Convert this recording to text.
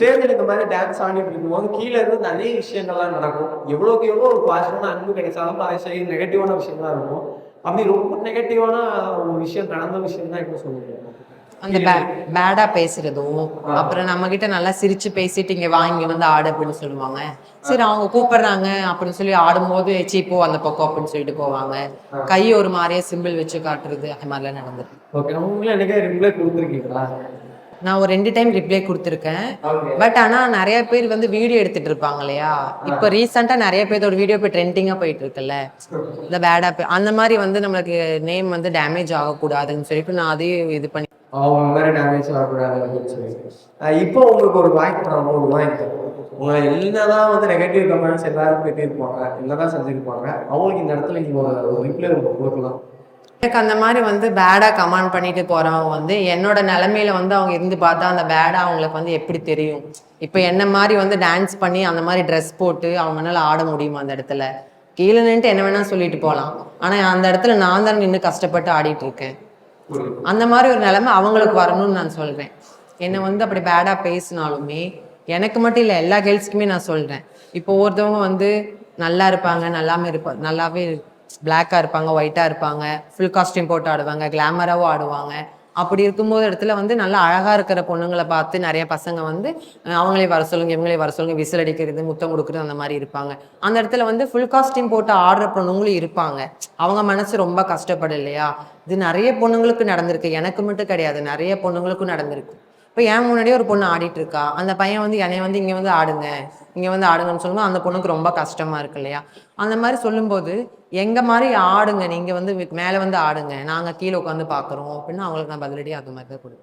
ஸ்டேஜில் இந்த மாதிரி டான்ஸ் ஆடிட்டு இருக்கும்போது கீழே இருந்து நிறைய விஷயங்கள்லாம் நடக்கும். எவ்வளோக்கு எவ்வளோ ஒரு பாசிட்டிவான அன்பு கிடைச்சாலும் அது சரி நெகட்டிவான விஷயங்களா இருக்கும். அப்படி ரொம்ப நெகட்டிவான ஒரு விஷயம் நடந்த விஷயம் தான் என்ன சொல்லுவீங்க? அந்த பேடா பேசுறதும், அப்புறம் நம்ம கிட்ட நல்லா சிரிச்சு பேசிட்டு இங்க வா இங்க வந்து ஆடு அப்படின்னு சொல்லுவாங்க. சரி அவங்க கூப்பிடுறாங்க அப்படின்னு சொல்லி ஆடும்போது சீ போ அந்த பக்கம் அப்படின்னு சொல்லிட்டு போவாங்க. கை ஒரு மாதிரியே சிம்பிள் வச்சு காட்டுறது அந்த மாதிரிலாம் நடந்தது. ஓகே. உங்களும் என்னைக்கே ரிப்ளை குடுத்துருக்கீங்களா? நான் ஒரு 2 டைம் ரிப்ளை குடுத்துருக்கேன். பட் ஆனா நெறைய பேர் வந்து வீடியோ எடுத்துட்டு இருப்பாங்க இல்லையா? இப்ப ரீசென்ட்டா நெறைய பேரோட வீடியோ இப்ப ட்ரெண்டிங்கா போயிட்டு இருக்குல்ல. இந்த பேடா அந்த மாரி வந்து நம்மளுக்கு நேம் வந்து டேமேஜ் ஆகக்கூடாதுன்னு சொல்லிட்டு நான் அதையும் இது பண்ணி அவங்க இந்த மாதிரி டேமேஜ் ஆகக்கூடாது அப்படின்னு சொல்லிட்டு. இப்போ உங்களுக்கு ஒரு வாய்ப்பு நான் ஒரு வாய்ப்பு. உங்களை என்னதான் வந்து நெகட்டிவ் கமெண்ட்ஸ் எல்லாரும் பண்ணியிருப்பாங்க, என்னதான் செஞ்சிருப்பாங்க. அவங்களுக்கு இந்த இடத்துல நீங்க ஒரு ரிப்ளை கொடுக்கலாம். எனக்கு அந்த மாரி வந்து பேடா கமெண்ட் பண்ணிட்டு போறவங்க வந்து என்னோட நிலைமையில வந்து அவங்க இருந்து பார்த்தா அந்த பேடா அவங்களுக்கு வந்து எப்படி தெரியும்? இப்ப என்ன மாரி வந்து டான்ஸ் பண்ணி அந்த மாரி ட்ரெஸ் போட்டு அவங்கனால ஆட முடியுமா அந்த இடத்துல? கீழ நின்னுட்டு என்ன வேணா சொல்லிட்டு போலாம். ஆனா அந்த இடத்துல நான் தான் நின்னு கஷ்டப்பட்டு ஆடிட்டு இருக்கேன். அந்த மாரி ஒரு நிலைமை அவங்களுக்கு வரணும்னு நான் சொல்றேன். என்ன வந்து அப்படி பேடா பேசினாலுமே, எனக்கு மட்டும் இல்ல எல்லா கேர்ள்ஸ்க்குமே நான் சொல்றேன். இப்போ ஒருத்தவங்க வந்து நல்லா இருப்பாங்க, நல்லாவே பிளாக்கா இருப்பாங்க, ஒயிட்டா இருப்பாங்க, ஃபுல் காஸ்டியூம் போட்டு ஆடுவாங்க, கிளாமராவும் ஆடுவாங்க. அப்படி இருக்கும்போது இடத்துல வந்து நல்லா அழகா இருக்கிற பொண்ணுங்கள பார்த்து நெறைய பசங்க வந்து அவங்களே வர சொல்லுங்க, இவங்களே வர சொல்லுங்க, விசில் அடிக்கிறது, முத்தம் குடுக்குறது அந்த மாரி இருப்பாங்க. அந்த இடத்துல வந்து ஃபுல் காஸ்டியூம் போட்டு ஆடுற பொண்ணுங்களும் இருப்பாங்க. அவங்க மனசு ரொம்ப கஷ்டப்படும் இல்லையா? இது நெறைய பொண்ணுங்களுக்கு நடந்திருக்கு. எனக்கு மட்டும் கிடையாது. நெறைய பொண்ணுங்களுக்கும் நடந்திருக்கு. இப்ப என் முன்னாடியே ஒரு பொண்ணு ஆடிட்டு இருக்கா. அந்த பையன் வந்து என்னைய வந்து இங்க வந்து ஆடுங்க, இங்க வந்து ஆடுங்கன்னு சொல்லும்போது அந்த பொண்ணுக்கு ரொம்ப கஷ்டமா இருக்கு இல்லையா? அந்த மாரி சொல்லும்போது, எங்க மாரி ஆடுங்க. நீங்க வந்து மேல வந்து ஆடுங்க. நாங்க கீழ உட்காந்து பார்க்குறோம் அப்படின்னு அவங்களுக்கு நான் பதிலடி அது மாரி தான் குடுப்பேன்.